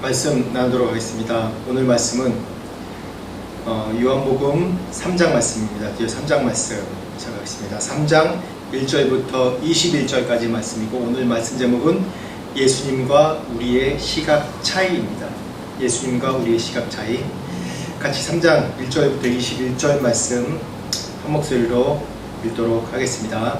말씀 나누도록 하겠습니다. 오늘 말씀은 요한복음 3장 말씀입니다. 뒤에 3장 말씀 시작하겠습니다. 3장 1절부터 21절까지 말씀이고, 오늘 말씀 제목은 예수님과 우리의 시각 차이입니다. 예수님과 우리의 시각 차이. 같이 3장 1절부터 21절 말씀 한 목소리로 읽도록 하겠습니다.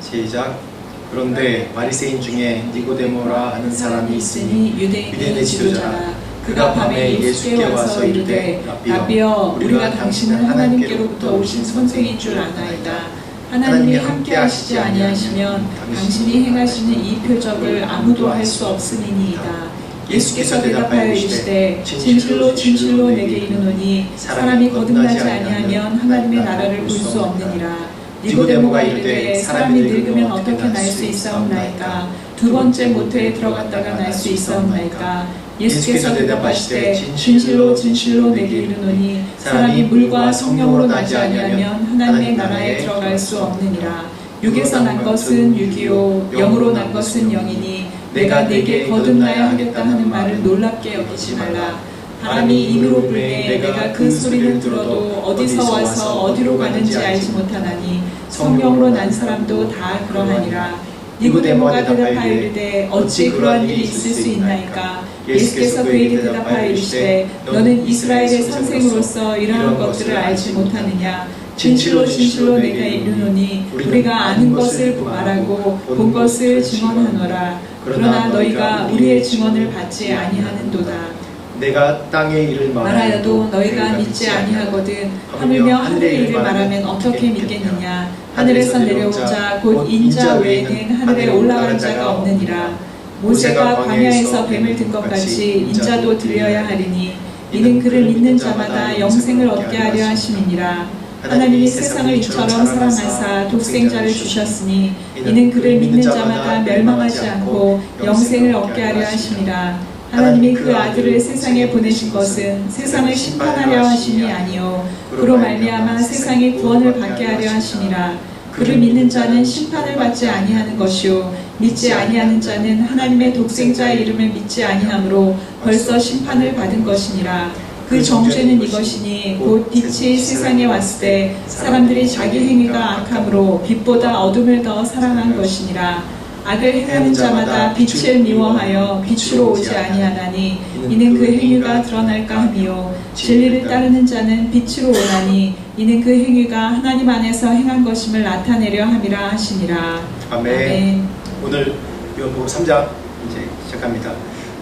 시작. 그런데 바리새인 중에 니고데모라 하는 사람이 있으니 유대인의 지도자라. 그가 밤에 예수께 와서 이르되, 라비여, 우리가 당신은 하나님께로부터 오신 선생인 줄 아나이다. 하나님이 함께 하시지 아니하시면 당신이 행하시는 이 표적을 아무도 할 수 없음이니이다. 예수께서 대답하여 이르시되, 진실로 진실로 내게 이르노니 사람이 거듭나지 아니하면 하나님의 나라를 볼 수 없느니라. 니고데모가 이르되, 사람이 늙으면 어떻게 날 수 있사옵나이까? 두 번째 모태에 들어갔다가 날 수 있사옵나이까? 예수께서 대답하시되, 진실로 진실로 내게 이르노니 사람이 물과 성령으로 나지 아니하면 하나님의 나라에 들어갈 수 없느니라. 육에서 난 것은 육이요 영으로 난 것은 영이니 내가 네게 거듭나야 하겠다 하는 말을 놀랍게 여기지 말라. 바람이 임으로 불매 내가 그 소리를 들어도 어디서 와서 어디로 가는지 알지 못하나니 성령으로 난 사람도 다 그러하니라. 니고데모가 대답하여 이르되, 어찌 그러한 일이 있을 수 있나이까? 예수께서 그에게 대답하여 이르시되, 너는 이스라엘의 선생으로서 이러한 것들을 알지 못하느냐? 진실로 진실로 내가 이르노니 우리가 아는 것을 말하고 본 것을 증언하노라. 그러나 너희가 우리의 증언을 받지 아니하는도다. 내가 땅의 일을 말하여도 너희가 믿지 아니하거든. 하물며 하늘의 일을 말하면 어떻게 믿겠느냐? 하늘에서 내려온 자 곧 인자 외에는 하늘에 올라간 자가 없느니라. 모세가 광야에서 뱀을 든 것 같이 인자도 들려야 하리니 이는 그를 믿는 자마다 영생을 얻게 하려 하심이니라. 하나님이 세상을 이처럼 사랑하사 독생자를 주셨으니 이는 그를 믿는 자마다 멸망하지 않고 영생을 얻게 하려 하심이라. 하나님이 그 아들을 세상에 보내신 것은 세상을 심판하려 하심이 아니요 그로 말미암아 세상의 구원을 받게 하려 하심이라. 그를 믿는 자는 심판을 받지 아니하는 것이요 믿지 아니하는 자는 하나님의 독생자의 이름을 믿지 아니하므로 벌써 심판을 받은 것이니라. 그 정죄는 이것이니 곧 빛이 세상에 왔을 때 사람들이 자기 행위가 악함으로 빛보다 어둠을 더 사랑한 것이니라. 악을 행하는 자마다 빛을 미워하여 빛으로 오지 아니하나니 이는 그 행위가 드러날까 함이요 진리를 따르는 자는 빛으로 오나니 이는 그 행위가 하나님 안에서 행한 것임을 나타내려 함이라 하시니라. 아멘. 오늘 요한복음 3장 이제 시작합니다.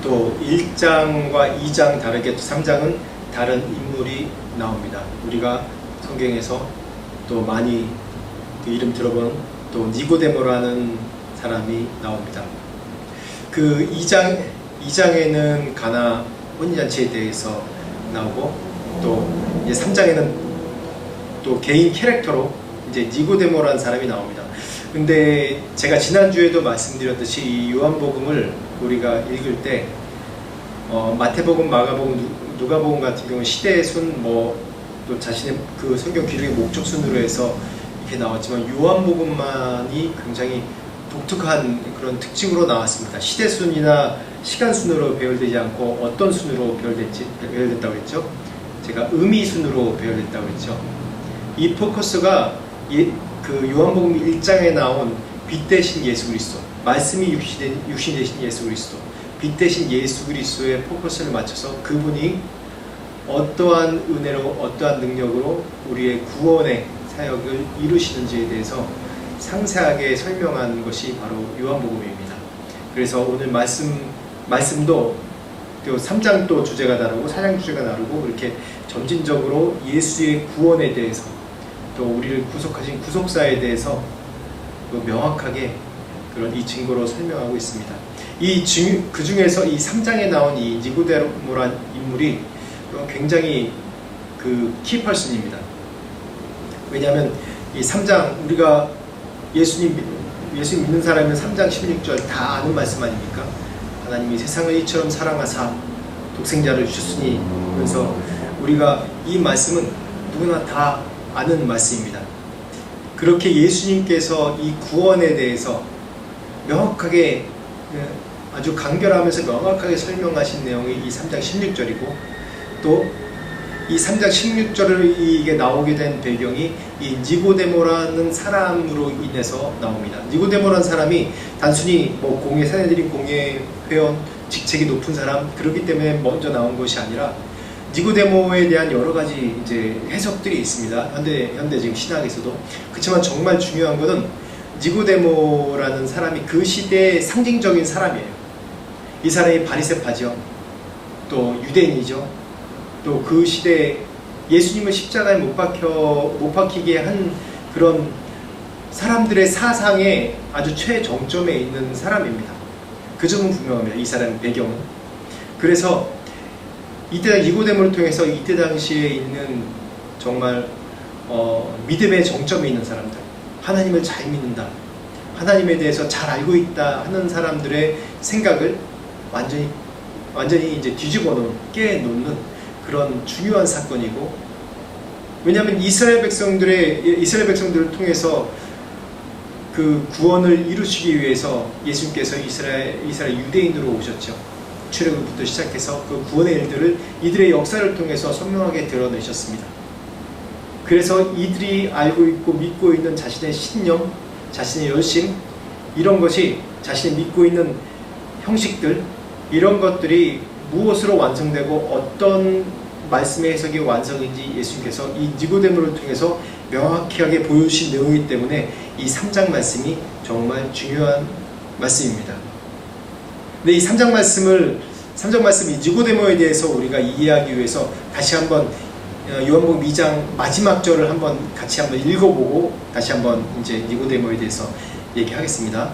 또 1장과 2장 다르게 또 3장은 다른 인물이 나옵니다. 우리가 성경에서 또 많이 이름 들어본 또 니고데모라는 사람이 나옵니다. 그 2장에는 가나 혼인잔치에 대해서 나오고, 또 이제 3장에는 또 개인 캐릭터로 이제 니고데모라는 사람이 나옵니다. 근데 제가 지난주에도 말씀드렸듯이 이 요한복음을 우리가 읽을 때 마태복음, 마가복음, 누가복음 같은 경우는 시대순 또 자신의 그 성경 기록의 목적순으로 해서 이렇게 나왔지만 요한복음만이 굉장히 독특한 그런 특징으로 나왔습니다. 시대순이나 시간순으로 배열되지 않고 어떤 순으로 배열됐다고 했죠? 제가 의미순으로 배열됐다고 했죠. 이 포커스가 그 요한복음 1장에 나온 빛 대신 예수 그리스도, 말씀이 육신 대신 예수 그리스도, 빛 대신 예수 그리스도의 포커스를 맞춰서 그분이 어떠한 은혜로 어떠한 능력으로 우리의 구원의 사역을 이루시는지에 대해서 상세하게 설명한 것이 바로 요한복음입니다. 그래서 오늘 말씀도 또 3장 또 주제가 다르고 4장 주제가 다르고 이렇게 점진적으로 예수의 구원에 대해서 또 우리를 구속하신 구속사에 대해서 또 명확하게 그런 이 증거로 설명하고 있습니다. 그 중에서 이 3장에 나온 이 니고데모란 인물이 굉장히 그 키퍼슨입니다. 왜냐하면 이 3장 우리가 예수님 믿는 사람은 3장 16절 다 아는 말씀 아닙니까? 하나님이 세상을 이처럼 사랑하사 독생자를 주셨으니, 그래서 우리가 이 말씀은 누구나 다 아는 말씀입니다. 그렇게 예수님께서 이 구원에 대해서 명확하게 아주 간결하면서 명확하게 설명하신 내용이 이 3장 16절이고 또 이 3장 16절을 이게 나오게 된 배경이 이 니고데모라는 사람으로 인해서 나옵니다. 니고데모라는 사람이 단순히 뭐 공예 사내들인 공예 회원 직책이 높은 사람 그렇기 때문에 먼저 나온 것이 아니라 니고데모에 대한 여러 가지 이제 해석들이 있습니다. 현대 지금 신학에서도. 그렇지만 정말 중요한 것은 니고데모라는 사람이 그 시대의 상징적인 사람이에요. 이 사람이 바리새파죠. 또 유대인이죠. 또 그 시대에 예수님을 십자가에 못 박히게 한 그런 사람들의 사상의 아주 최정점에 있는 사람입니다. 그 점은 분명합니다. 이 사람의 배경은. 그래서 이때 니고데모를 통해서 이때 당시에 있는 정말 믿음의 정점에 있는 사람들, 하나님을 잘 믿는다, 하나님에 대해서 잘 알고 있다 하는 사람들의 생각을 완전히 이제 깨놓는 그런 중요한 사건이고, 왜냐하면 이스라엘 백성들을 통해서 그 구원을 이루시기 위해서 예수님께서 이스라엘 유대인으로 오셨죠. 출애굽부터 시작해서 그 구원의 일들을 이들의 역사를 통해서 선명하게 드러내셨습니다. 그래서 이들이 알고 있고 믿고 있는 자신의 신념, 자신의 열심, 이런 것이 자신이 믿고 있는 형식들, 이런 것들이 무엇으로 완성되고 어떤 말씀의 해석이 완성인지 예수님께서 이 니고데모를 통해서 명확하게 보여주신 내용이기 때문에 이 3장 말씀이 정말 중요한 말씀입니다. 근데 이 3장 말씀이 니고데모에 대해서 우리가 이해하기 위해서 다시 한번 요한복음 2장 마지막 절을 같이 한번 읽어보고 다시 한번 이제 니고데모에 대해서 얘기하겠습니다.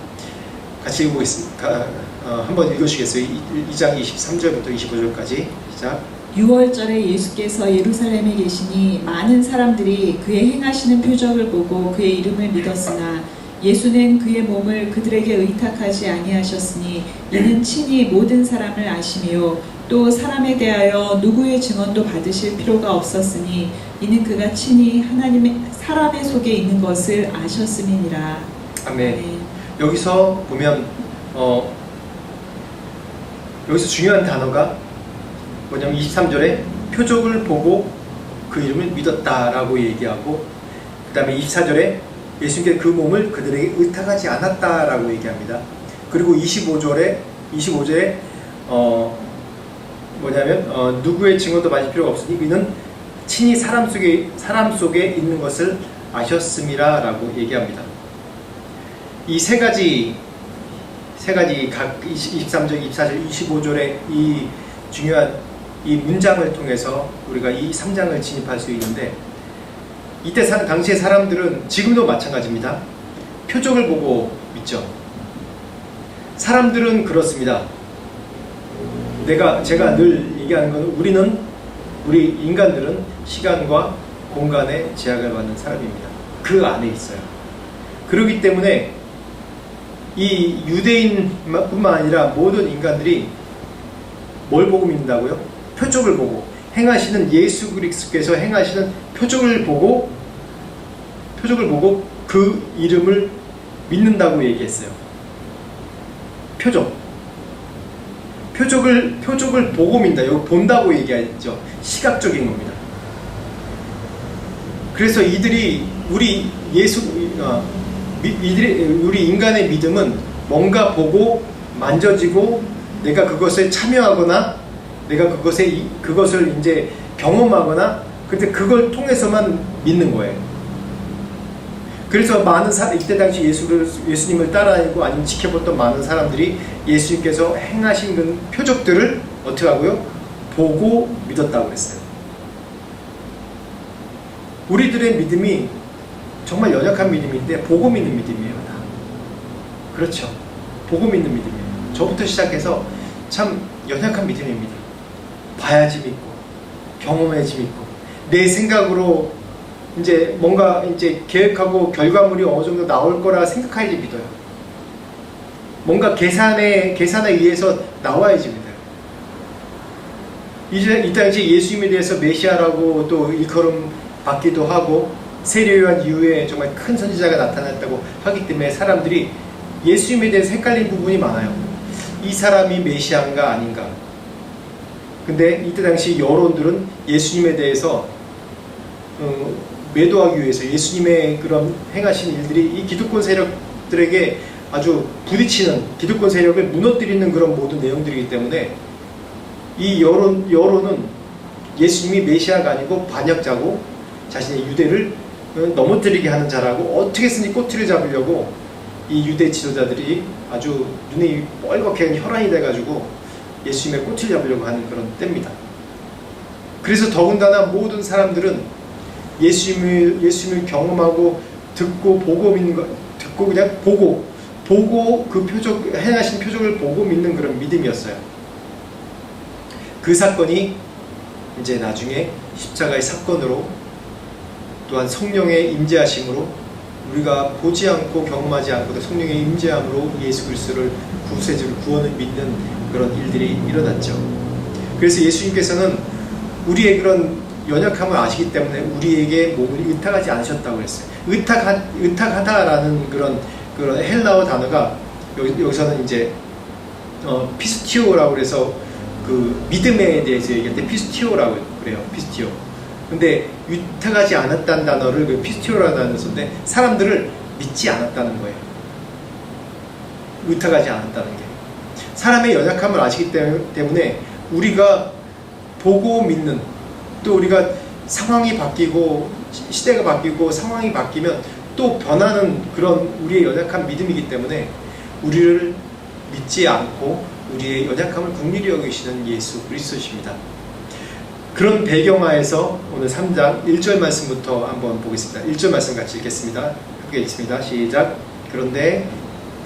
같이 읽어보겠습니다. 한번 읽으시겠어요? 2장 23절부터 25절까지 시작. 6월절에 예수께서 예루살렘에 계시니 많은 사람들이 그의 행하시는 표적을 보고 그의 이름을 믿었으나 예수는 그의 몸을 그들에게 의탁하지 아니하셨으니 이는 친히 모든 사람을 아시며 또 사람에 대하여 누구의 증언도 받으실 필요가 없었으니 이는 그가 친히 사람의 속에 있는 것을 아셨음이니라. 아멘. 네. 여기서 보면 여기서 중요한 단어가 뭐냐면 23절에 표적을 보고 그 이름을 믿었다라고 얘기하고, 그 다음에 24절에 예수님께 그 몸을 그들에게 의탁하지 않았다라고 얘기합니다. 그리고 25절에 누구의 증언도 받을 필요가 없으니 이는 친히 사람 속에 있는 것을 아셨음이라 라고 얘기합니다. 이 세 가지 각 23절, 24절, 25절의 이 중요한 이 문장을 통해서 우리가 이 3장을 진입할 수 있는데, 이때 당시의 사람들은 지금도 마찬가지입니다. 표적을 보고 믿죠. 사람들은 그렇습니다. 제가 늘 얘기하는 건 우리 인간들은 시간과 공간에 제약을 받는 사람입니다. 그 안에 있어요. 그렇기 때문에 이 유대인뿐만 아니라 모든 인간들이 뭘 보고 믿는다고요? 표적을 보고, 행하시는 예수 그리스도께서 행하시는 표적을 보고 그 이름을 믿는다고 얘기했어요. 표적을 보고 믿는다. 여기 본다고 얘기했죠. 시각적인 겁니다. 그래서 우리 인간의 믿음은 뭔가 보고 만져지고 내가 그것에 참여하거나 내가 그것을 이제 경험하거나, 근데 그걸 통해서만 믿는 거예요. 그래서 이때 당시 예수님을 따라다니고 아니면 지켜봤던 많은 사람들이 예수님께서 행하신 그 표적들을 어떻게 하고요? 보고 믿었다고 했어요. 우리들의 믿음이 정말 연약한 믿음인데 보고 믿는 믿음이에요. 다. 그렇죠. 보고 믿는 믿음이에요. 저부터 시작해서 참 연약한 믿음입니다. 봐야지 믿고, 경험해야지 믿고, 내 생각으로 이제 뭔가 이제 계획하고 결과물이 어느 정도 나올 거라 생각해야지 믿어요. 뭔가 계산에 의해서 나와야지 믿어요. 이 당시 예수님에 대해서 메시아라고 또 일컬음 받기도 하고, 세례요한 이후에 정말 큰 선지자가 나타났다고 하기 때문에 사람들이 예수님에 대해서 헷갈린 부분이 많아요. 이 사람이 메시아인가 아닌가. 근데 이때 당시 여론들은 예수님에 대해서 매도하기 위해서 예수님의 그런 행하신 일들이 이 기득권 세력들에게 아주 부딪히는, 기득권 세력을 무너뜨리는 그런 모든 내용들이기 때문에 이 여론은 예수님이 메시아가 아니고 반역자고 자신의 유대를 넘어뜨리게 하는 자라고 어떻게든지 꼬투리 잡으려고 이 유대 지도자들이 아주 눈이 뻘겋게 혈안이 돼가지고 예수님의 꼬투리 잡으려고 하는 그런 때입니다. 그래서 더군다나 모든 사람들은 예수님을 경험하고 듣고 보고 믿는 거, 듣고 그냥 보고 그 표적, 행하신 표적을 보고 믿는 그런 믿음이었어요. 그 사건이 이제 나중에 십자가의 사건으로 또한 성령의 임재하심으로 우리가 보지 않고 경험하지 않고도 성령의 임재함으로 예수 그리스도를 구세주를 구원을 믿는 그런 일들이 일어났죠. 그래서 예수님께서는 우리의 그런 연약함을 아시기 때문에 우리에게 몸을 의탁하지 않으셨다고 했어요. 의탁하다라는 그런 헬라어 단어가 여기서는 이제 피스티오라고 해서 그 믿음에 대해서 얘기할 때 피스티오라고 그래요. 피스티오. 근데 의탁하지 않았다는 단어를 그 피스티오라는 단어를 썼는데 사람들을 믿지 않았다는 거예요. 의탁하지 않았다는 게. 사람의 연약함을 아시기 때문에 우리가 보고 믿는, 또 우리가 상황이 바뀌고 시대가 바뀌고 상황이 바뀌면 또 변하는 그런 우리의 연약한 믿음이기 때문에 우리를 믿지 않고 우리의 연약함을 긍휼히 여기시는 예수 그리스도십니다. 그런 배경하에서 오늘 3장 1절 말씀부터 한번 보겠습니다. 1절 말씀 같이 읽겠습니다. 크게 읽습니다. 시작. 그런데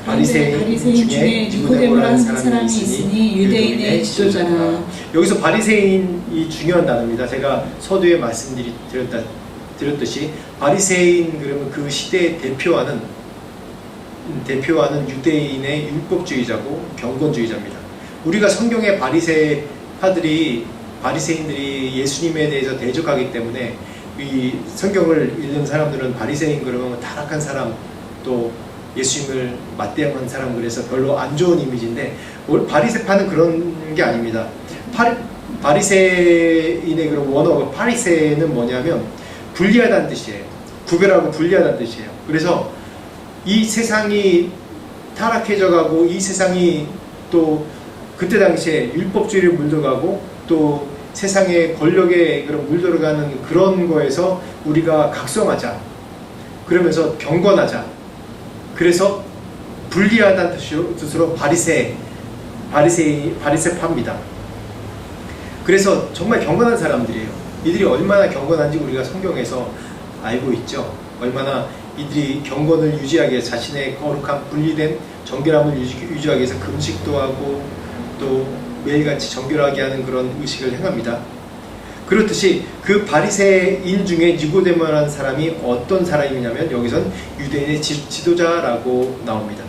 바리새인 중에 니고데모라는 사람이 있으니 유대인의 지도자라. 여기서 바리새인이 중요한 단어입니다. 제가 서두에 말씀드렸듯이 바리새인 그러면 그 시대에 대표하는 유대인의 율법주의자고 경건주의자입니다. 우리가 성경의 바리새인들이 예수님에 대해서 대적하기 때문에 이 성경을 읽는 사람들은 바리새인 그러면 타락한 사람, 또 예수님을 맞대응한 사람, 그래서 별로 안 좋은 이미지인데 바리새파는 그런 게 아닙니다. 바리새인의 그런 원어가 파리새는 뭐냐면 분리하다는 뜻이에요. 구별하고 분리하다는 뜻이에요. 그래서 이 세상이 타락해져가고 이 세상이 또 그때 당시에 율법주의를 물들어가고 또 세상의 권력에 그런 물들어가는 그런 거에서 우리가 각성하자, 그러면서 경건하자, 그래서 분리하다는 뜻으로 바리새파입니다. 그래서 정말 경건한 사람들이에요. 이들이 얼마나 경건한지 우리가 성경에서 알고 있죠. 얼마나 이들이 경건을 유지하기 위해서 자신의 거룩한 분리된 정결함을 유지하기 위해서 금식도 하고 또 매일같이 정결하게 하는 그런 의식을 행합니다. 그렇듯이 그 바리새인 중에 니고데모라는 사람이 어떤 사람이냐면 여기선 유대인의 지도자라고 나옵니다.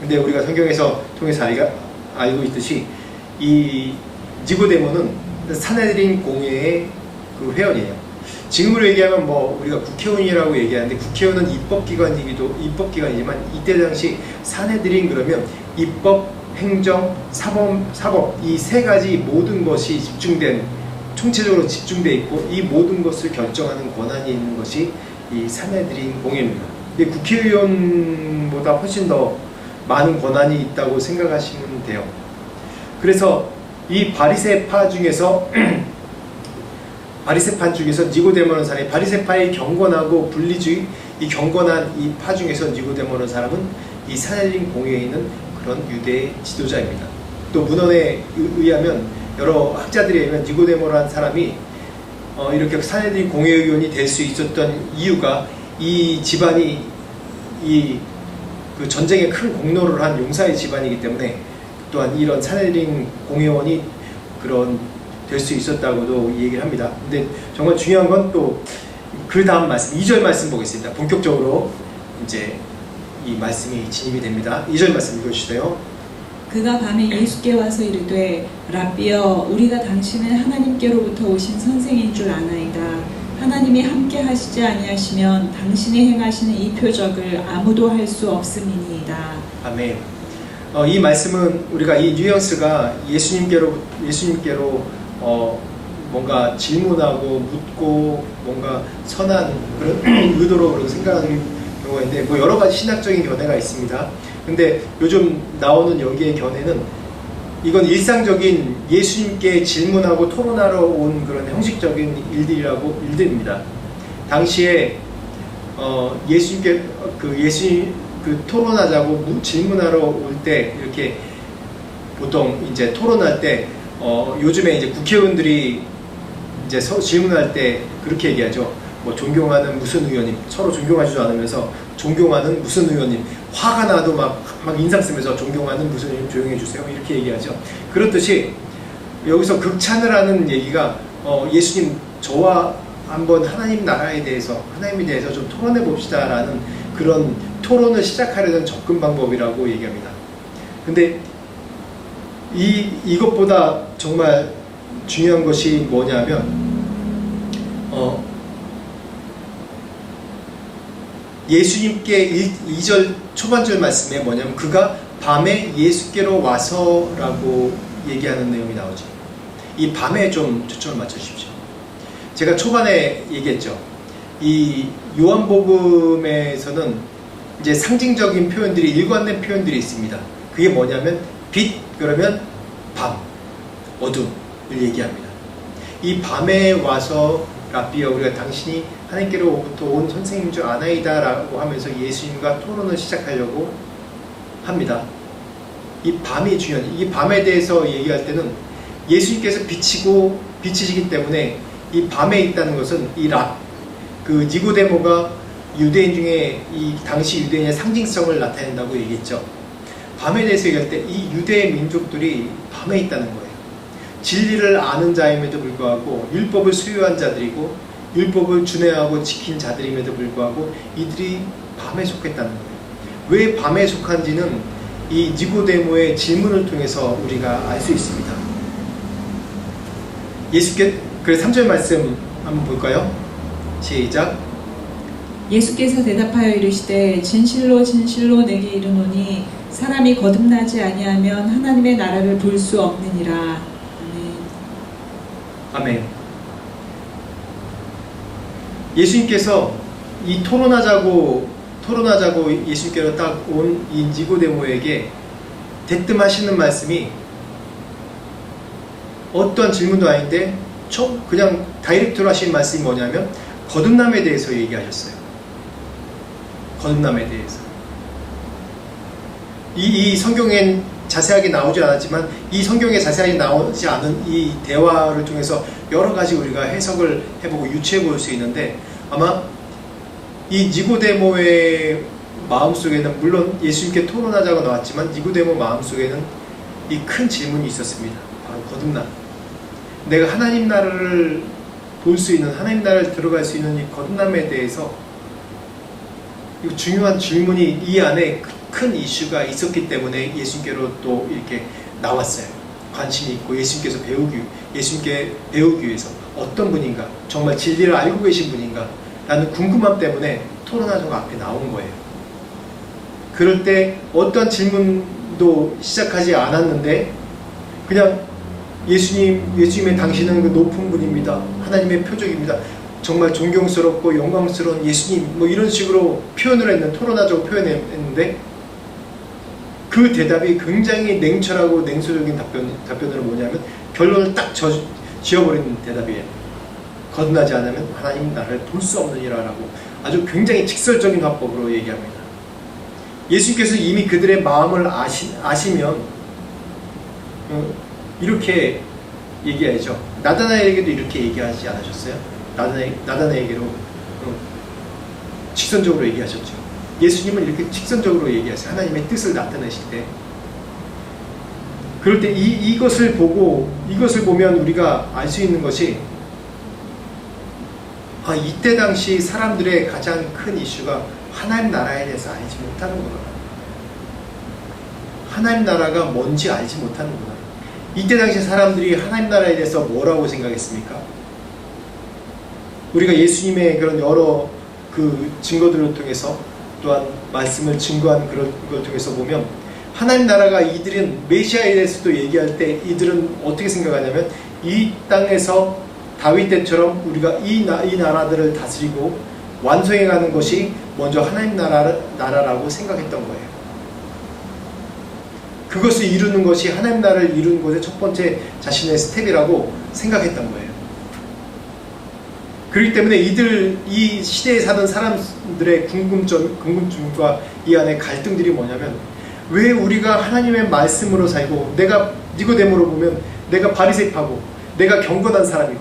근데 우리가 성경에서 통해서 알고 있듯이 이 니고데모는 산헤드린 공회의 그 회원이에요. 지금으로 얘기하면 뭐 우리가 국회의원이라고 얘기하는데 국회의원은 입법기관이지만 이때 당시 산헤드린 그러면 입법, 행정, 사법 이 세 가지 모든 것이 총체적으로 집중되어 있고 이 모든 것을 결정하는 권한이 있는 것이 이 산헤드린 공회입니다. 국회의원보다 훨씬 더 많은 권한이 있다고 생각하시면 돼요. 그래서 이 바리새파 중에서 니고데모라는 사람이 바리새파의 경건하고 분리주의, 이 경건한 이 파 중에서 니고데모라는 사람은 이 산헤드린 공회에 있는 그런 유대의 지도자입니다. 또 문헌에 의하면 여러 학자들에 의하면 니고데모라는 사람이 이렇게 산헤드린 공회의원이 될 수 있었던 이유가 이 집안이 그 전쟁에 큰 공로를 한 용사의 집안이기 때문에 또한 이런 산헤드린 공회의원이 될 수 있었다고도 얘기를 합니다. 근데 정말 중요한 건 또 그 다음 말씀 2절 말씀 보겠습니다. 본격적으로 이제 이 말씀이 진입이 됩니다. 2절 말씀 읽어주세요. 그가 밤에 예수께 와서 이르되 랍비여 우리가 당신은 하나님께로부터 오신 선생인 줄 아나이다. 하나님이 함께 하시지 아니하시면 당신이 행하시는 이 표적을 아무도 할 수 없음이니이다. 아멘. 이 말씀은 우리가 이 뉘앙스가 예수님께로 뭔가 질문하고 묻고 뭔가 선한 그런 의도로 그런 생각하는 경우가 있는데 뭐 여러 가지 신학적인 견해가 있습니다. 근데 요즘 나오는 여기의 견해는 이건 일상적인 예수님께 질문하고 토론하러 온 그런 형식적인 일들입니다. 당시에 예수님께 토론하자고 질문하러 올 때 이렇게 보통 이제 토론할 때 요즘에 이제 국회의원들이 이제 질문할 때 그렇게 얘기하죠. 뭐 존경하는 무슨 의원님, 서로 존경하지도 않으면서 존경하는 무슨 의원님, 화가 나도 막 인상 쓰면서 존경하는 무슨 의원님 조용해 주세요 이렇게 얘기하죠. 그렇듯이 여기서 극찬을 하는 얘기가 예수님 저와 한번 하나님에 대해서 좀 토론해 봅시다라는 그런 토론을 시작하려는 접근 방법이라고 얘기합니다. 근데 이것보다 정말 중요한 것이 뭐냐면 예수님께 2절 초반절 말씀에 뭐냐면 그가 밤에 예수께로 와서라고 얘기하는 내용이 나오죠. 이 밤에 좀 초점을 맞춰주십시오. 제가 초반에 얘기했죠. 이 요한복음에서는 이제 상징적인 표현들이 일관된 표현들이 있습니다. 그게 뭐냐면 빛 그러면 밤, 어둠을 얘기합니다. 이 밤에 와서 라비여 우리가 당신이 하나님께로부터 온 선생님 중 아나이다 라고 하면서 예수님과 토론을 시작하려고 합니다. 이 밤이 중요한, 이 밤에 대해서 얘기할 때는 예수님께서 빛이시기 때문에 이 밤에 있다는 것은 그 니고데모가 유대인 중에 이 당시 유대인의 상징성을 나타낸다고 얘기했죠. 밤에 대해서 얘기할 때 이 유대 민족들이 밤에 있다는 거예요. 진리를 아는 자임에도 불구하고 율법을 수요한 자들이고 율법을 준행하고 지킨 자들임에도 불구하고 이들이 밤에 속했다는 거예요. 왜 밤에 속한지는 이 니고데모의 질문을 통해서 우리가 알 수 있습니다. 그래서 3절 말씀 한번 볼까요? 시작. 예수께서 대답하여 이르시되 진실로 진실로 내게 이르노니 사람이 거듭나지 아니하면 하나님의 나라를 볼 수 없느니라. 아멘. 예수님께서 이 토론하자고 예수님께로 딱 온 이 니고데모에게 대뜸 하시는 말씀이 어떠한 질문도 아닌데 그냥 다이렉트로 하신 말씀이 뭐냐면 거듭남에 대해서 얘기하셨어요. 거듭남에 대해서. 이 성경엔 자세하게 나오지 않았지만 이 성경에 자세하게 나오지 않은 이 대화를 통해서 여러 가지 우리가 해석을 해보고 유추해 볼 수 있는데 아마 이 니고데모의 마음속에는 물론 예수님께 토론하자고 나왔지만 니고데모 마음속에는 이 큰 질문이 있었습니다. 바로 거듭남. 내가 하나님 나라를 볼 수 있는, 하나님 나라를 들어갈 수 있는 이 거듭남에 대해서 중요한 질문이 이 안에 큰 이슈가 있었기 때문에 예수님께로 또 이렇게 나왔어요. 관심이 있고 예수님께 배우기 위해서 어떤 분인가, 정말 진리를 알고 계신 분인가 라는 궁금함 때문에 토론하자가 앞에 나온 거예요. 그럴 때 어떤 질문도 시작하지 않았는데 그냥 예수님의 당신은 그 높은 분입니다. 하나님의 표적입니다. 정말 존경스럽고 영광스러운 예수님 뭐 이런 식으로 토론하자고 표현했는데 그 대답이 굉장히 냉철하고 냉소적인 답변으로 뭐냐면 결론을 딱 지어버리는 대답이에요. 거듭나지 않으면 하나님 나라를 볼 수 없느니라 라고 아주 굉장히 직설적인 화법으로 얘기합니다. 예수님께서 이미 그들의 마음을 아시면 이렇게 얘기하죠. 나다나엘에게도 이렇게 얘기하지 않으셨어요? 나다나엘에게로 직선적으로 얘기하셨죠. 예수님은 이렇게 직선적으로 얘기하세요. 하나님의 뜻을 나타내실 때. 그럴 때 이것을 보면 우리가 알 수 있는 것이 이때 당시 사람들의 가장 큰 이슈가 하나님 나라에 대해서 알지 못하는구나. 하나님 나라가 뭔지 알지 못하는구나. 이때 당시 사람들이 하나님 나라에 대해서 뭐라고 생각했습니까? 우리가 예수님의 그런 여러 그 증거들을 통해서 또한 말씀을 증거한 그런 걸 통해서 보면 하나님 나라가 이들은 메시아에 대해서도 얘기할 때 이들은 어떻게 생각하냐면 이 땅에서 다윗 때처럼 우리가 이 나라들을 다스리고 완성해가는 것이 먼저 하나님 나라라고 생각했던 거예요. 그것을 이루는 것이 하나님 나라를 이루는 것의 첫 번째 자신의 스텝이라고 생각했던 거예요. 그렇기 때문에 이 시대에 사는 사람들의 궁금증과 이 안에 갈등들이 뭐냐면 왜 우리가 하나님의 말씀으로 살고 내가 니고데모로 보면 내가 바리새파고 내가 경건한 사람이고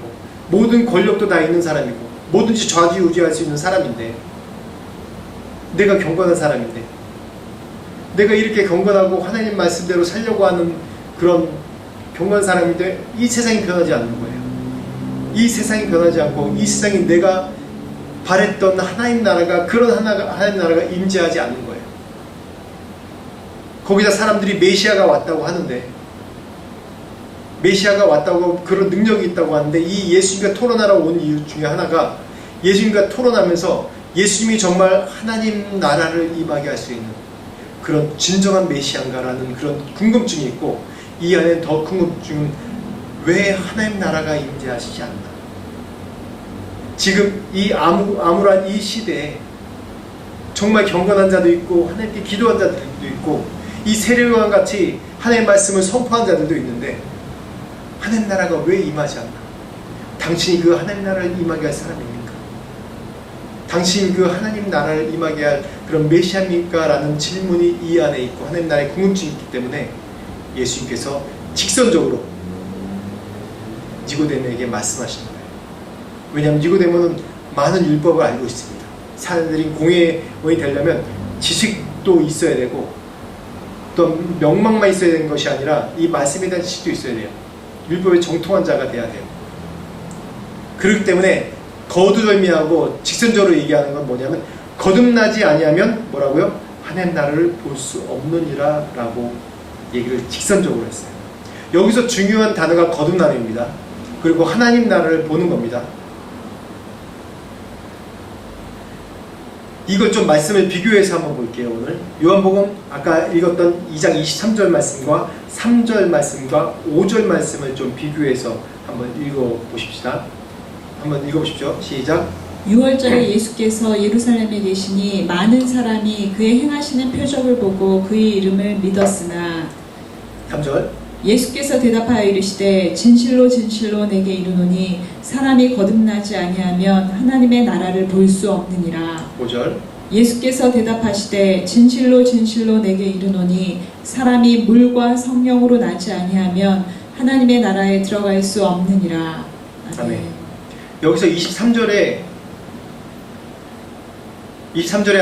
모든 권력도 다 있는 사람이고 뭐든지 좌지우지할 수 있는 사람인데 내가 경건한 사람인데 내가 이렇게 경건하고 하나님 말씀대로 살려고 하는 그런 경건한 사람인데 이 세상이 변하지 않는 거예요. 이 세상이 변하지 않고 이 세상이 내가 바랬던 하나님 나라가 그런 하나님 나라가 임재하지 않는 거예요. 거기다 사람들이 메시아가 왔다고 하는데 메시아가 왔다고 그런 능력이 있다고 하는데 이 예수님과 토론하러 온 이유 중에 하나가 예수님과 토론하면서 예수님이 정말 하나님 나라를 임하게 할 수 있는 그런 진정한 메시아인가라는 그런 궁금증이 있고 이 안에 더 궁금증은 왜 하나님 나라가 임재하시지 않나. 지금 이 암울한 이 시대에 정말 경건한 자도 있고 하나님께 기도한 자들도 있고 이 세례요한 같이 하나님의 말씀을 선포한 자들도 있는데 하나님 나라가 왜 임하지 않나? 당신이 그 하나님 나라를 임하게 할 사람입니까? 당신이 그 하나님 나라를 임하게 할 그런 메시아입니까? 라는 질문이 이 안에 있고 하나님 나라의 궁금증이 있기 때문에 예수님께서 직선적으로 니고데모에게 말씀하시는 거예요. 왜냐하면 니고데모는 많은 율법을 알고 있습니다. 사람들이 공회원이 되려면 지식도 있어야 되고 또 명망만 있어야 되는 것이 아니라 이 말씀에 대한 지식도 있어야 돼요. 율법에 정통한 자가 돼야 돼요. 그렇기 때문에 거두절미하고 직선적으로 얘기하는 건 뭐냐면 거듭나지 아니하면 뭐라고요? 하나님 나라를 볼 수 없느니라 라고 얘기를 직선적으로 했어요. 여기서 중요한 단어가 거듭남입니다. 그리고 하나님 나라를 보는 겁니다. 이걸 좀 말씀을 비교해서 한번 볼게요. 오늘 요한복음 아까 읽었던 2장 23절 말씀과 3절 말씀과 5절 말씀을 좀 비교해서 한번 읽어보십시다. 한번 읽어보십시오. 시작. 6월절에 예수께서 예루살렘에 계시니 많은 사람이 그의 행하시는 표적을 보고 그의 이름을 믿었으나 3절. 예수께서 대답하여 이르시되 진실로 진실로 내게 이르노니 사람이 거듭나지 아니하면 하나님의 나라를 볼 수 없느니라. 5절. 예수께서 대답하시되 진실로 진실로 내게 이르노니 사람이 물과 성령으로 나지 아니하면 하나님의 나라에 들어갈 수 없느니라. 아멘. 여기서 23절에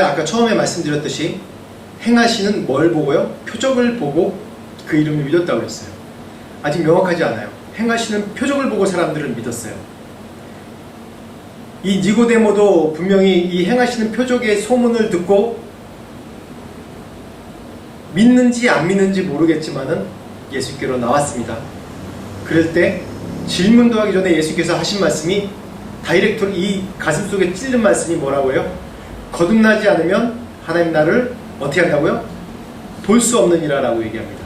아까 처음에 말씀드렸듯이 행하시는 뭘 보고요? 표적을 보고 그 이름을 믿었다고 그랬어요. 아직 명확하지 않아요. 행하시는 표적을 보고 사람들을 믿었어요. 이 니고데모도 분명히 이 행하시는 표적의 소문을 듣고 믿는지 안 믿는지 모르겠지만은 예수께로 나왔습니다. 그럴 때 질문도 하기 전에 예수께서 하신 말씀이 다이렉트로 이 가슴 속에 찔른 말씀이 뭐라고요? 거듭나지 않으면 하나님 나라를 어떻게 한다고요? 볼 수 없느니라 라고 얘기합니다.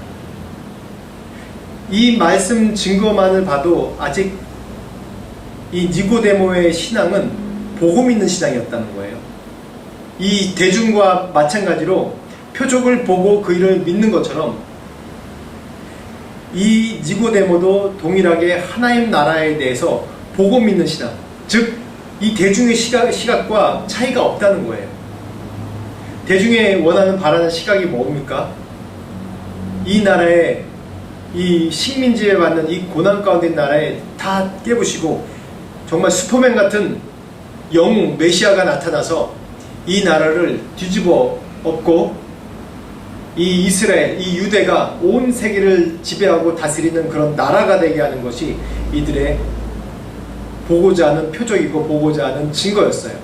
이 말씀 증거만을 봐도 아직 이 니고데모의 신앙은 복음 있는 신앙이었다는 거예요. 이 대중과 마찬가지로 표적을 보고 그 일을 믿는 것처럼 이 니고데모도 동일하게 하나님 나라에 대해서 보고 믿는 신앙, 즉 이 대중의 시각과 차이가 없다는 거예요. 대중의 원하는 바라는 시각이 뭡니까? 이 나라에 이 식민지에 받는 이 고난 가운데 있는 나라에 다 깨부시고 정말 슈퍼맨 같은 영웅 메시아가 나타나서 이 나라를 뒤집어 엎고 이 이스라엘, 이 유대가 온 세계를 지배하고 다스리는 그런 나라가 되게 하는 것이 이들의 보고자 하는 표적이고 보고자 하는 증거였어요.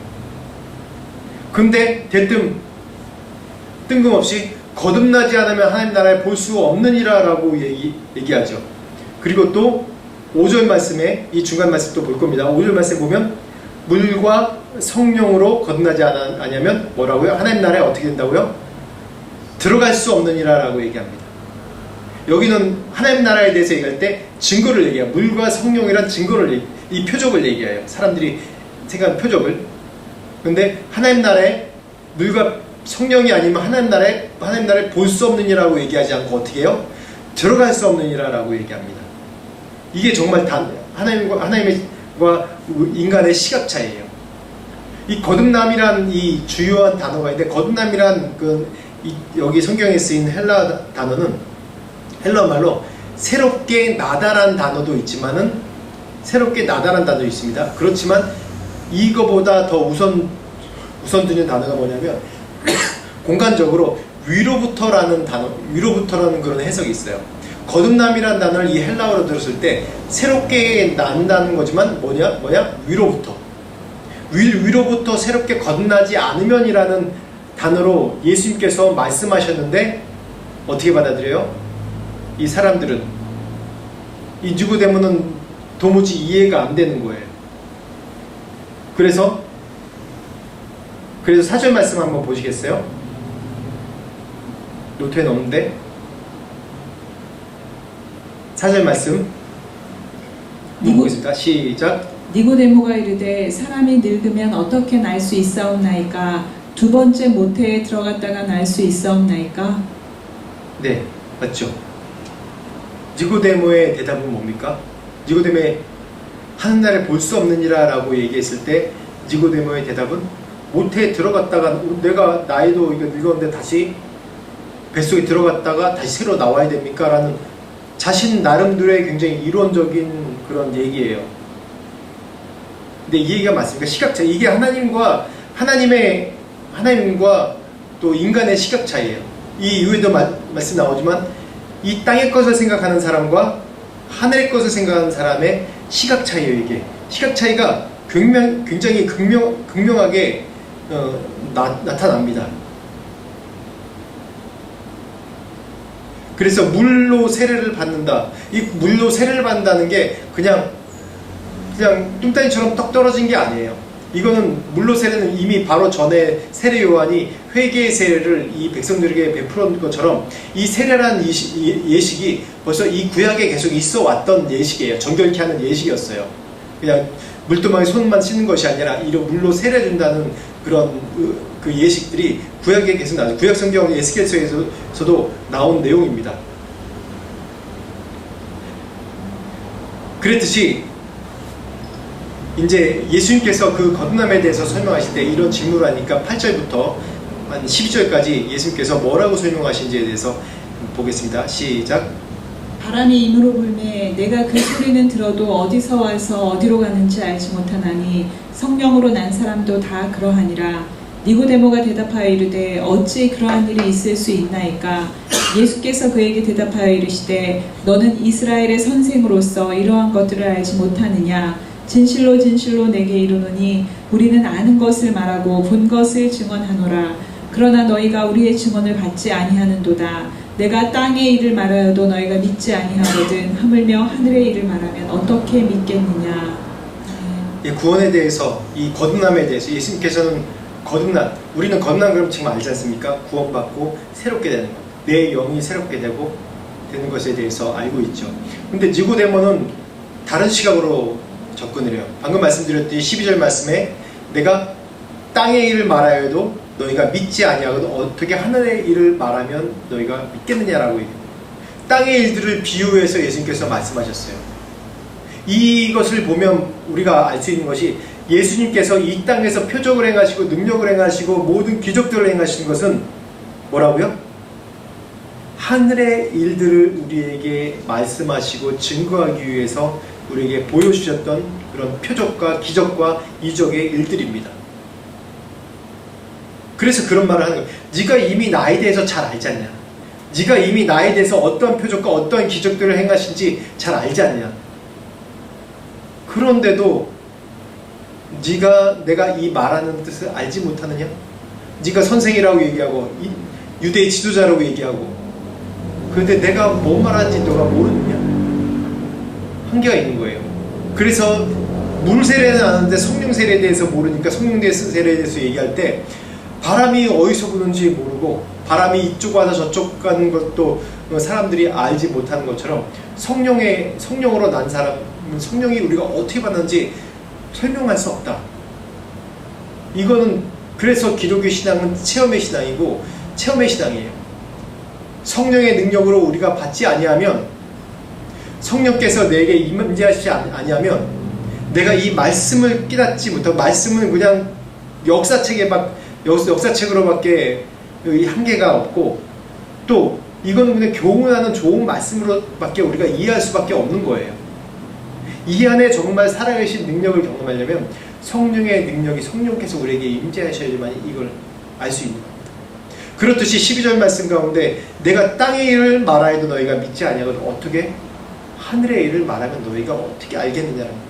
근데 대뜸 뜬금없이 거듭나지 않으면 하나님 나라에 볼 수 없느니라 라고 얘기하죠. 그리고 또 5절 말씀에 이 중간 말씀 또 볼 겁니다. 5절 말씀 보면 물과 성령으로 거듭나지 않으면 뭐라고요? 하나님 나라에 어떻게 된다고요? 들어갈 수 없느니라라고 얘기합니다. 여기는 하나님 나라에 대해서 얘기할 때 증거를 얘기해요. 물과 성령이란 증거를 이 표적을 얘기해요. 사람들이 생각하는 표적을. 근데 하나님 나라에 물과 성령이 아니면 하나님 나라에 볼 수 없느니라고 얘기하지 않고 어떻게 해요? 들어갈 수 없느니라라고 얘기합니다. 이게 정말 하나님과 인간의 시각 차이예요. 이 거듭남이란 이 주요한 단어가 있는데, 거듭남이란 여기 성경에 쓰인 헬라 단어는 헬라 말로 새롭게 나다란 단어도 있지만은 새롭게 나다란 단어도 있습니다. 그렇지만 이거보다 더 우선 두는 단어가 뭐냐면 공간적으로 위로부터라는 그런 해석이 있어요. 거듭남이라는 단어를 이 헬라어로 들었을 때 새롭게 난다는 거지만 뭐냐? 위로부터 새롭게 거듭나지 않으면이라는 단어로 예수님께서 말씀하셨는데 어떻게 받아들여요? 이 사람들은, 이 니고데모는 도무지 이해가 안 되는 거예요. 그래서 4절 말씀 한번 보시겠어요? 노트에 넣었는데 4절 말씀 보겠습니다. 시작. 니고데모가 이르되 사람이 늙으면 어떻게 날 수 있사옵나이까? 두 번째 모태에 들어갔다가 날 수 있사옵나이까? 네, 맞죠. 니고데모의 대답은 뭡니까? 니고데모의 하늘나라에 볼 수 없느니라 라고 얘기했을 때 니고데모의 대답은 모태에 들어갔다가 내가 나이도 이거 늙었는데 다시 뱃속에 들어갔다가 다시 새로 나와야 됩니까? 라는 자신 나름대로의 굉장히 이론적인 그런 얘기예요. 근데 이 얘기가 맞습니까? 시각 차이. 이게 하나님과 또 인간의 시각 차이예요. 이 이후에도 말씀 나오지만 이 땅의 것을 생각하는 사람과 하늘의 것을 생각하는 사람의 시각 차이예요. 이게 시각 차이가 굉장히 극명하게 나타납니다. 그래서 물로 세례를 받는다. 이 물로 세례를 받는다는 게 그냥 뚱따니처럼 떡 떨어진 게 아니에요. 이거는 물로 세례는 이미 바로 전에 세례 요한이 회개의 세례를 이 백성들에게 베풀은 것처럼 이 세례라는 예식이 벌써 이 구약에 계속 있어 왔던 예식이에요. 정결케 하는 예식이었어요. 그냥 물두멍에 손만 씻는 것이 아니라 이런 물로 세례 준다는 그런 그 예식들이 구약에 계속 나와요. 구약 성경 에스겔서에서도 나온 내용입니다. 그랬듯이 이제 예수님께서 그 거듭남에 대해서 설명하실 때 이런 질문을 하니까 8절부터 한 12절까지 예수님께서 뭐라고 설명하신지에 대해서 보겠습니다. 시작. 바람이 임으로 불매 내가 그 소리는 들어도 어디서 와서 어디로 가는지 알지 못하나니 성령으로 난 사람도 다 그러하니라. 니고데모가 대답하여 이르되 어찌 그러한 일이 있을 수 있나이까? 예수께서 그에게 대답하여 이르시되 너는 이스라엘의 선생으로서 이러한 것들을 알지 못하느냐? 진실로 진실로 내게 이르노니 우리는 아는 것을 말하고 본 것을 증언하노라. 그러나 너희가 우리의 증언을 받지 아니하는도다. 내가 땅의 일을 말하여도 너희가 믿지 아니하거든 하물며 하늘의 일을 말하면 어떻게 믿겠느냐. 구원에 대해서, 이 거듭남에 대해서 예수님께서는 우리는 거듭남 그럼 지금 알지 않습니까? 구원받고 새롭게 되는 것, 내 영이 새롭게 되는 것에 대해서 알고 있죠. 근데 니고데모는 다른 시각으로 접근을 해요. 방금 말씀드렸듯이 12절 말씀에 내가 땅의 일을 말하여도 너희가 믿지 아니하거든 어떻게 하늘의 일을 말하면 너희가 믿겠느냐라고 얘기해요. 땅의 일들을 비유해서 예수님께서 말씀하셨어요. 이것을 보면 우리가 알 수 있는 것이 예수님께서 이 땅에서 표적을 행하시고 능력을 행하시고 모든 기적들을 행하시는 것은 뭐라고요? 하늘의 일들을 우리에게 말씀하시고 증거하기 위해서 우리에게 보여주셨던 그런 표적과 기적과 이적의 일들입니다. 그래서 그런 말을 하는 거예요. 네가 이미 나에 대해서 잘 알지 않냐? 네가 이미 나에 대해서 어떤 표적과 어떤 기적들을 행하신지 잘 알지 않냐? 그런데도 내가 이 말하는 뜻을 알지 못하느냐? 네가 선생이라고 얘기하고 유대의 지도자라고 얘기하고 그런데 내가 뭔 말하는지 너가 모르느냐? 한계가 있는 거예요. 그래서 물 세례는 아는데 성령 세례에 대해서 모르니까 성령 세례에 대해서 얘기할 때 바람이 어디서 부는지 모르고 바람이 이쪽 와서 저쪽 가는 것도 사람들이 알지 못하는 것처럼 성령으로 난 사람은 성령이 우리가 어떻게 받는지 설명할 수 없다. 이거는 그래서 기독교 신앙은 체험의 신앙이고 체험의 신앙이에요. 성령의 능력으로 우리가 받지 아니하면, 성령께서 내게 임재하시지 아니하면 내가 이 말씀을 깨닫지 못하고, 말씀은 그냥 역사책으로밖에 한계가 없고, 또 이건 그냥 교훈하는 좋은 말씀으로밖에 우리가 이해할 수밖에 없는 거예요. 이 안에 정말 살아계신 능력을 경험하려면 성령의 능력이, 성령께서 우리에게 임재하셔야지만 이걸 알 수 있는 겁니다. 그렇듯이 12절 말씀 가운데 내가 땅의 일을 말하여도 너희가 믿지 아니하거든 어떻게 하늘의 일을 말하면 너희가 어떻게 알겠느냐는 거예요.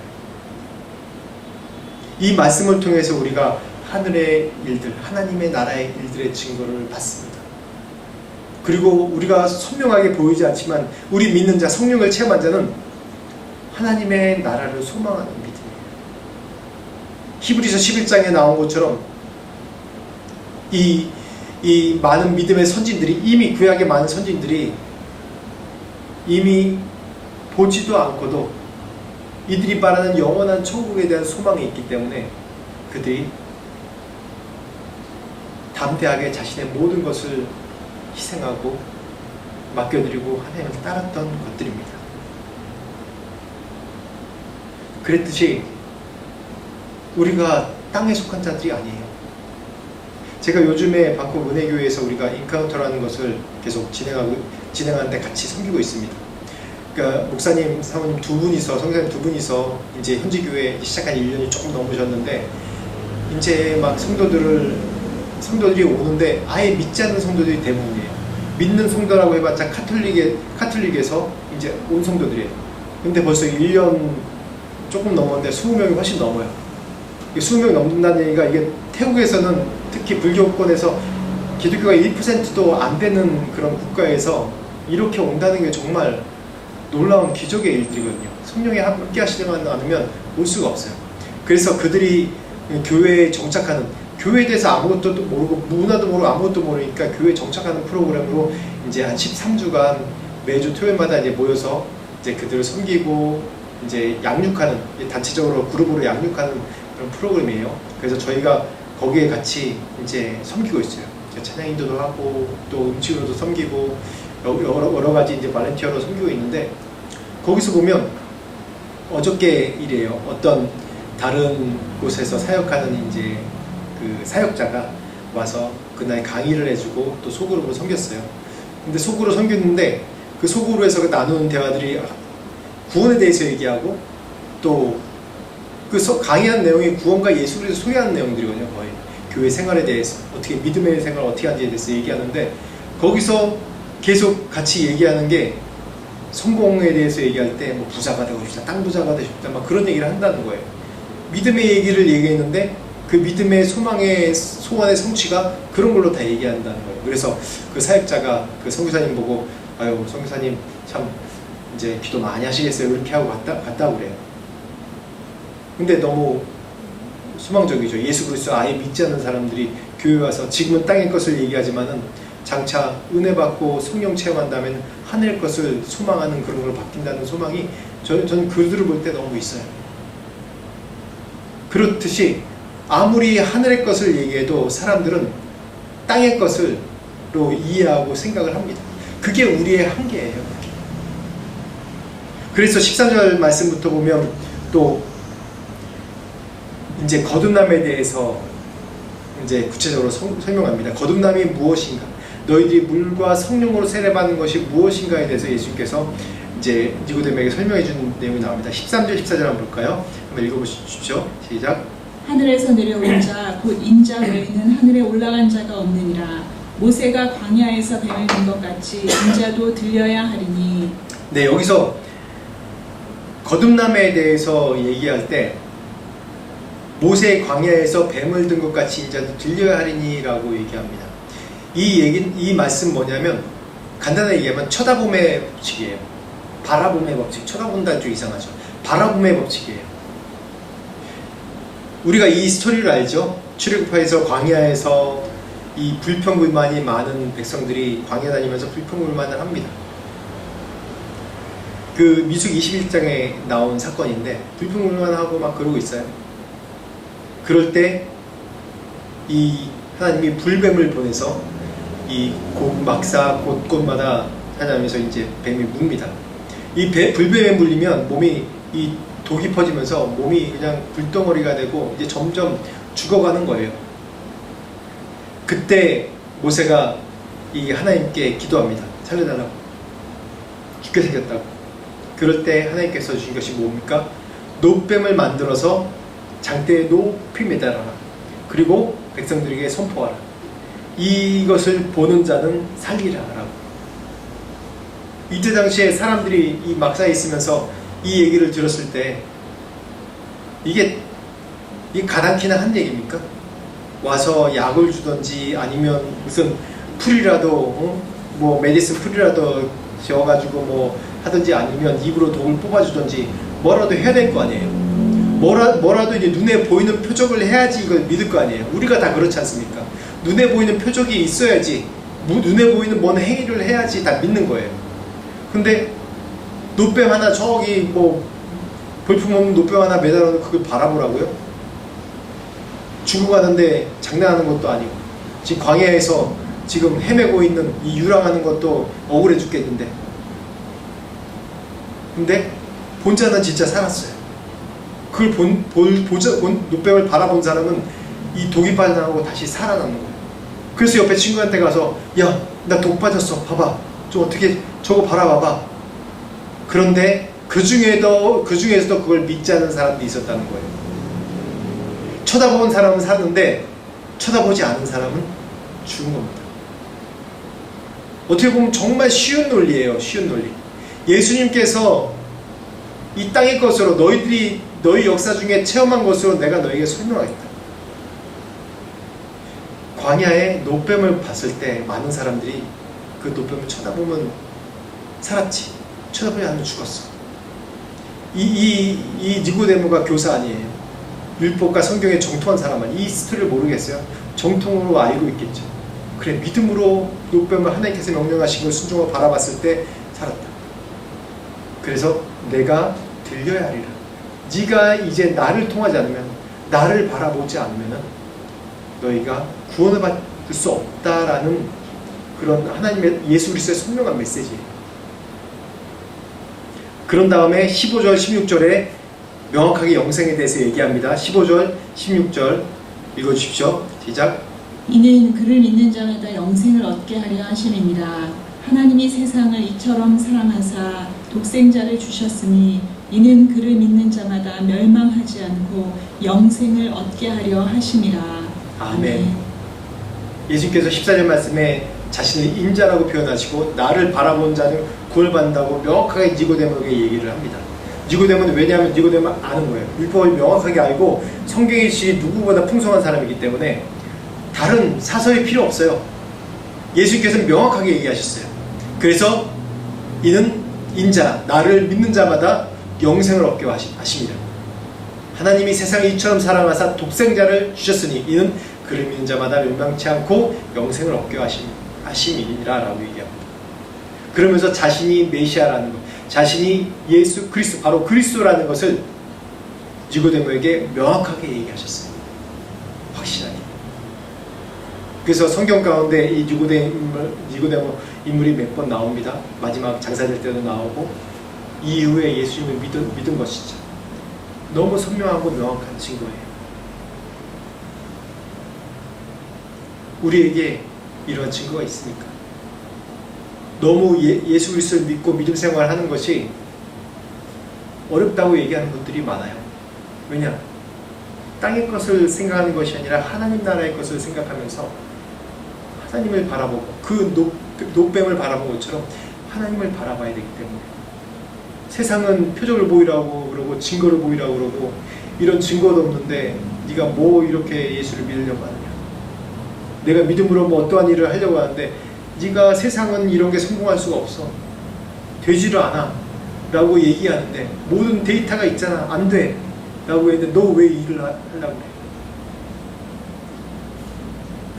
이 말씀을 통해서 우리가 하늘의 일들, 하나님의 나라의 일들의 증거를 받습니다. 그리고 우리가 선명하게 보이지 않지만 우리 믿는 자, 성령을 체험한 자는 하나님의 나라를 소망하는 믿음이에요. 히브리서 11장에 나온 것처럼 이 많은 믿음의 선진들이, 이미 구약의 많은 선진들이 이미 보지도 않고도 이들이 바라는 영원한 천국에 대한 소망이 있기 때문에 그들이 담대하게 자신의 모든 것을 희생하고 맡겨드리고 하나님을 따랐던 것들입니다. 그랬듯이 우리가 땅에 속한 자들이 아니에요. 제가 요즘에 방콕 은혜교회에서 우리가 인카운터라는 것을 계속 진행하는데 같이 섬기고 있습니다. 그러니까 목사님, 사모님 두 분이서, 성사님 두 분이서 이제 현지 교회 시작한 1년이 조금 넘으셨는데, 이제 막 성도들이 오는데 아예 믿지 않는 성도들이 대부분이에요. 믿는 성도라고 해봤자 카톨릭에서 이제 온 성도들이에요. 근데 벌써 1년 조금 넘었는데 20명이 훨씬 넘어요. 20명이 넘는다는 얘기가, 이게 태국에서는 특히 불교권에서 기독교가 1%도 안 되는 그런 국가에서 이렇게 온다는 게 정말 놀라운 기적의 일들이거든요. 성령이 함께 하시지 않으면 올 수가 없어요. 그래서 그들이 교회에 정착하는, 교회에 대해서 아무것도 모르고 문화도 모르고 아무것도 모르니까 교회에 정착하는 프로그램으로 이제 한 13주간 매주 토요일마다 이제 모여서 이제 그들을 섬기고 이제 양육하는, 단체적으로 그룹으로 양육하는 그런 프로그램이에요. 그래서 저희가 거기에 같이 이제 섬기고 있어요. 찬양 인도도 하고 또 음식으로도 섬기고 여러 가지 이제 발렌티어로 섬기고 있는데, 거기서 보면 어저께 일이에요. 어떤 다른 곳에서 사역하는 이제 그 사역자가 와서 그날 강의를 해주고 또 소그룹으로 섬겼어요. 근데 소그룹으로 섬겼는데 그 소그룹에서 나누는 대화들이 구원에 대해서 얘기하고 또 그 강의한 내용이 구원과 예수를 소개하는 내용들이거든요. 거의 교회 생활에 대해서, 어떻게 믿음의 생활을 어떻게 하는지에 대해서 얘기하는데, 거기서 계속 같이 얘기하는 게 성공에 대해서 얘기할 때 뭐 부자가 되고 싶다, 땅 부자가 되고 싶다, 막 그런 얘기를 한다는 거예요. 믿음의 얘기를 얘기했는데 그 믿음의 소망의 소원의 성취가 그런 걸로 다 얘기한다는 거예요. 그래서 그 사역자가 그 선교사님 보고, 아유 선교사님 참 이제 기도 많이 하시겠어요, 이렇게 하고 갔다고 그래요. 근데 너무 소망적이죠. 예수 그리스도 아예 믿지 않는 사람들이 교회 와서 지금은 땅의 것을 얘기하지만은 장차 은혜 받고 성령 체험한다면 하늘 것을 소망하는 그런 걸 바뀐다는 소망이 저는 그들을 볼 때 너무 있어요. 그렇듯이 아무리 하늘의 것을 얘기해도 사람들은 땅의 것으로 이해하고 생각을 합니다. 그게 우리의 한계예요. 그래서 13절 말씀부터 보면 또 이제 거듭남에 대해서 이제 구체적으로 설명합니다. 거듭남이 무엇인가? 너희들이 물과 성령으로 세례받는 것이 무엇인가에 대해서 예수님께서 이제 니고데모에게 설명해 주는 내용이 나옵니다. 13절, 14절 한번 볼까요? 한번 읽어보십시오. 시작. 하늘에서 내려온 자, 곧 인자 외에는 하늘에 올라간 자가 없느니라. 모세가 광야에서 뱀을 든 것 같이 인자도 들려야 하리니. 네, 여기서 거듭남에 대해서 얘기할 때 모세 광야에서 뱀을 든 것 같이 인자도 들려야 하리니라고 얘기합니다. 이 말씀 뭐냐면, 간단하게 얘기하면 쳐다봄의 법칙이에요. 바라봄의 법칙. 쳐다본다는 좀 이상하죠. 바라봄의 법칙이에요. 우리가 이 스토리를 알죠? 출애굽해서 광야에서 이 불평불만이 많은 백성들이 광야 다니면서 불평불만을 합니다. 그 민수기 21장에 나온 사건인데 불평불만하고 막 그러고 있어요. 그럴 때 이 하나님이 불뱀을 보내서 이 막사 곳곳마다 찾아가면서 이제 뱀이 뭅니다. 이 불뱀에 물리면 몸이 이 독이 퍼지면서 몸이 그냥 불덩어리가 되고 이제 점점 죽어가는 거예요. 그때 모세가 이 하나님께 기도합니다. 살려달라고. 죽게 생겼다고. 그럴 때 하나님께서 주신 것이 뭡니까? 노뱀을 만들어서 장대에 높이 매달아라. 그리고 백성들에게 선포하라. 이것을 보는 자는 살리라 라고. 이때 당시에 사람들이 이 막사에 있으면서 이 얘기를 들었을 때 이게 가당키나 한 얘기입니까? 와서 약을 주던지 아니면 무슨 풀이라도 뭐 메디슨 풀이라도 지어가지고 뭐 하든지 아니면 입으로 독을 뽑아주던지 뭐라도 해야 될 거 아니에요. 뭐라도 이제 눈에 보이는 표적을 해야지 이걸 믿을 거 아니에요. 우리가 다 그렇지 않습니까? 눈에 보이는 표적이 있어야지, 눈에 보이는 뭔 행위를 해야지 다 믿는 거예요. 근데 노뱀 하나 저기 뭐 볼품없는 노뱀 하나 매달아서 그걸 바라보라고요? 죽어가는데 장난하는 것도 아니고 지금 광야에서 지금 헤매고 있는 이 유랑하는 것도 억울해 죽겠는데, 근데 본자는 진짜 살았어요. 그걸 노뱀을 바라본 사람은 이 독이 빠져나가고 다시 살아나는 거예요. 그래서 옆에 친구한테 가서 야, 나 독 빠졌어. 봐봐. 좀 어떻게 저거 바라봐봐. 그런데 그 중에서도 그걸 믿지 않는 사람도 있었다는 거예요. 쳐다본 사람은 사는데 쳐다보지 않은 사람은 죽은 겁니다. 어떻게 보면 정말 쉬운 논리예요. 쉬운 논리. 예수님께서 이 땅의 것으로 너희 역사 중에 체험한 것으로 내가 너에게 설명하겠다. 광야에 노뱀을 봤을 때 많은 사람들이 그 노뱀을 쳐다보면 살았지, 쳐다보지 않으면 죽었어. 이 니고데모가 교사 아니에요. 율법과 성경에 정통한 사람은 이 스토리를 모르겠어요. 정통으로 알고 있겠죠. 그래, 믿음으로 노뱀을 하나님께서 명령하신 걸 순종하고 바라봤을 때 살았다. 그래서 내가 들려야 하리라. 네가 이제 나를 통하지 않으면, 나를 바라보지 않으면 너희가 구원을 받을 수 없다라는 그런 하나님의 예수 그리스도의 선명한 메시지예요. 그런 다음에 15절 16절에 명확하게 영생에 대해서 얘기합니다. 15절 16절 읽어주십시오. 시작. 이는 그를 믿는 자마다 영생을 얻게 하려 하심이니라. 하나님이 세상을 이처럼 사랑하사 독생자를 주셨으니 이는 그를 믿는 자마다 멸망하지 않고 영생을 얻게 하려 하심이라. 아멘. 예수님께서 14절 말씀에 자신을 인자라고 표현하시고 나를 바라본 자는 구원받는다고 명확하게 니고데모에게 얘기를 합니다. 니고데모는 왜냐하면 니고데모는 아는 거예요. 율법을 명확하게 알고 성경의 지식이 누구보다 풍성한 사람이기 때문에 다른 사설이 필요 없어요. 예수님께서는 명확하게 얘기하셨어요. 그래서 이는 인자, 나를 믿는 자마다 영생을 얻게 하십니다. 하나님이 세상을 이처럼 사랑하사 독생자를 주셨으니 이는 그를 믿는 자마다 멸망치 않고 영생을 얻게 하심이니라 라고 얘기합니다. 그러면서 자신이 메시아라는 것, 자신이 예수 그리스도, 바로 그리스도라는 것을 니고데모에게 명확하게 얘기하셨어요. 확실하게. 그래서 성경 가운데 이 니고데모 인물이 몇 번 나옵니다. 마지막 장사될 때도 나오고 이후에 예수님을 믿은 것이죠. 너무 선명하고 명확한 증거예요. 우리에게 이런 증거가 있습니까? 너무 예수 그리스도를 믿고 믿음 생활하는 것이 어렵다고 얘기하는 분들이 많아요. 왜냐? 땅의 것을 생각하는 것이 아니라 하나님 나라의 것을 생각하면서 하나님을 바라보고 그 노뱀을 바라본 것처럼 하나님을 바라봐야 되기 때문에 세상은 표적을 보이라고 그러고 증거를 보이라고 그러고 이런 증거도 없는데 네가 뭐 이렇게 예수를 믿으려고 하느냐, 내가 믿음으로 뭐 어떠한 일을 하려고 하는데 네가 세상은 이런 게 성공할 수가 없어, 되지를 않아 라고 얘기하는데 모든 데이터가 있잖아, 안 돼 라고 했는데 너 왜 일을 하려고 해?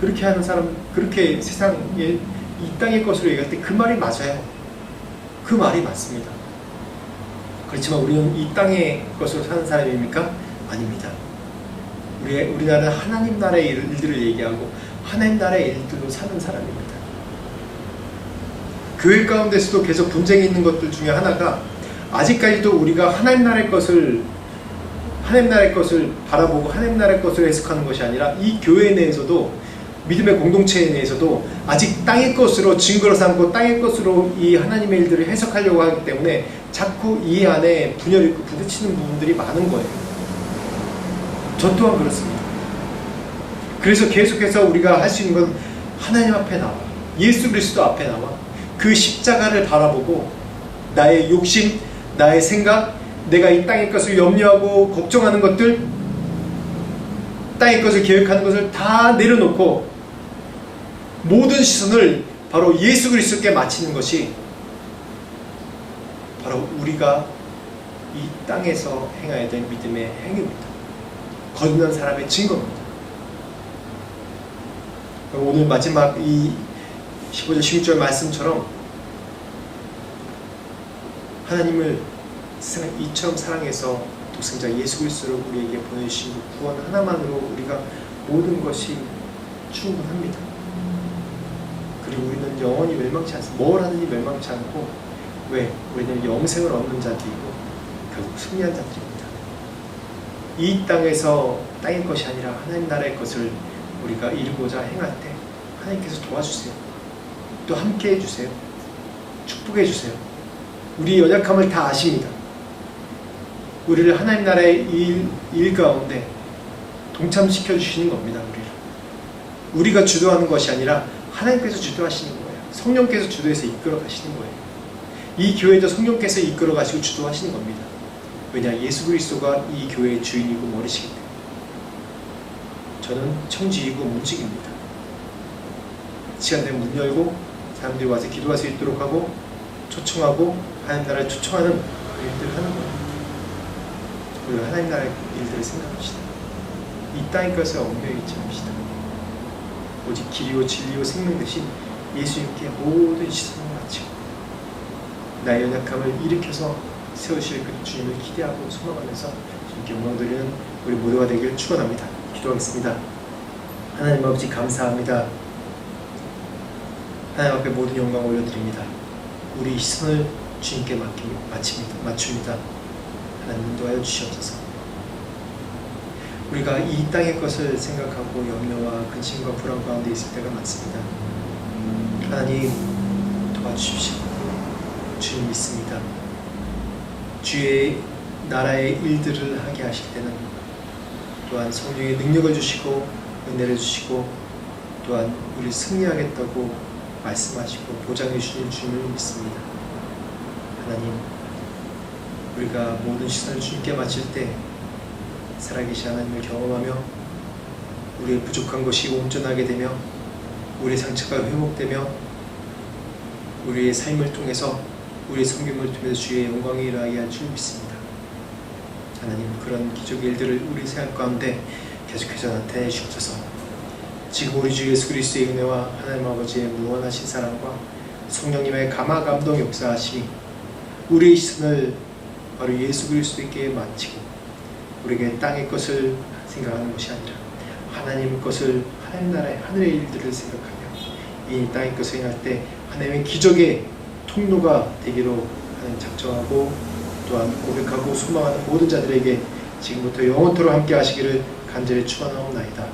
그렇게 하는 사람, 그렇게 세상에 이 땅의 것으로 얘기할 때 그 말이 맞아요. 그 말이 맞습니다. 그렇지만 우리는 이 땅의 것으로 사는 사람입니까? 아닙니다. 우리나라는 하나님 나라의 일들을 얘기하고 하나님 나라의 일들로 사는 사람입니다. 교회 가운데서도 계속 분쟁이 있는 것들 중에 하나가 아직까지도 우리가 하나님 나라의 것을 바라보고 하나님 나라의 것을 해석하는 것이 아니라 이 교회 내에서도 믿음의 공동체 내에서도 아직 땅의 것으로 증거로 삼고 땅의 것으로 이 하나님의 일들을 해석하려고 하기 때문에 자꾸 이 안에 분열이 있고 부딪히는 부분들이 많은 거예요. 저 또한 그렇습니다. 그래서 계속해서 우리가 할 수 있는 건 하나님 앞에 나와, 예수 그리스도 앞에 나와 그 십자가를 바라보고 나의 욕심, 나의 생각, 내가 이 땅의 것을 염려하고 걱정하는 것들, 땅의 것을 계획하는 것을 다 내려놓고 모든 시선을 바로 예수 그리스도께 맞추는 것이 바로 우리가 이 땅에서 행해야 될 믿음의 행위입니다. 거듭난 사람의 증거입니다. 오늘 마지막 이 15절 16절 말씀처럼 하나님을 이처럼 사랑해서 독생자 예수 그리스도를 우리에게 보내주신 구원 하나만으로 우리가 모든 것이 충분합니다. 그리고 우리는 영원히 멸망치 않습니다. 뭘 하든지 멸망치 않고, 왜? 우리는 영생을 얻는 자들이고 결국 승리한 자들입니다. 이 땅에서 땅의 것이 아니라 하나님 나라의 것을 우리가 이루고자 행할 때 하나님께서 도와주세요. 또 함께 해주세요. 축복해 주세요. 우리의 연약함을 다 아십니다. 우리를 하나님 나라의 일 가운데 동참시켜 주시는 겁니다. 우리가 주도하는 것이 아니라 하나님께서 주도하시는 거예요. 성령께서 주도해서 이끌어 가시는 거예요. 이 교회도 성령께서 이끌어 가시고 주도하시는 겁니다. 왜냐? 예수 그리스도가 이 교회의 주인이고 머리시기 때문에. 저는 청지이고 문직입니다. 시간 되면 문 열고 사람들이 와서 기도할 수 있도록 하고 초청하고 하나님 나라를 초청하는 일들을 하는 거예요. 우리가 하나님 나라의 일들을 생각합시다. 이 땅의 것을 엉덩이에 있지 맙시다. 오직 길이요 진리요 생명 대신 예수님께 모든 시선을 바치고 나의 연약함을 일으켜서 세우실 그 주님을 기대하고 소망하면서 주님께 영광 드리는 우리 모두가 되기를 축원합니다. 기도하겠습니다. 하나님 아버지 감사합니다. 하나님 앞에 모든 영광 올려드립니다. 우리 시선을 주님께 맞춥니다. 하나님 인도하여 주시옵소서. 우리가 이 땅의 것을 생각하고 염려와 근심과 불안 가운데 있을 때가 많습니다. 하나님 도와주십시오. 주님 믿습니다. 주의 나라의 일들을 하게 하실 때는 또한 성령의 능력을 주시고 은혜를 주시고 또한 우리 승리하겠다고 말씀하시고 보장해 주시는 주님을 믿습니다. 하나님, 우리가 모든 시선을 주님께 맞출 때 살아계신 하나님을 경험하며 우리의 부족한 것이 온전하게 되며 우리의 상처가 회복되며 우리의 삶을 통해서 우리의 섬김을 통해서 주의 영광이 일어나게 할 줄 믿습니다. 하나님, 그런 기적의 일들을 우리 생활 가운데 계속해서 나타내 주옵소서. 지금 우리 주 예수 그리스도의 은혜와 하나님 아버지의 무한하신 사랑과 성령님의 감화 감동 역사하심이 우리의 시선을 바로 예수 그리스도께 맞추고 우리에게 땅의 것을 생각하는 것이 아니라 하나님 것을, 하나님 나라의 하늘의 일들을 생각하며 이 땅의 것을 행할 때 하나님의 기적의 통로가 되기로 하나님 작정하고 또한 고백하고 소망하는 모든 자들에게 지금부터 영원토록 함께 하시기를 간절히 축원하옵나이다.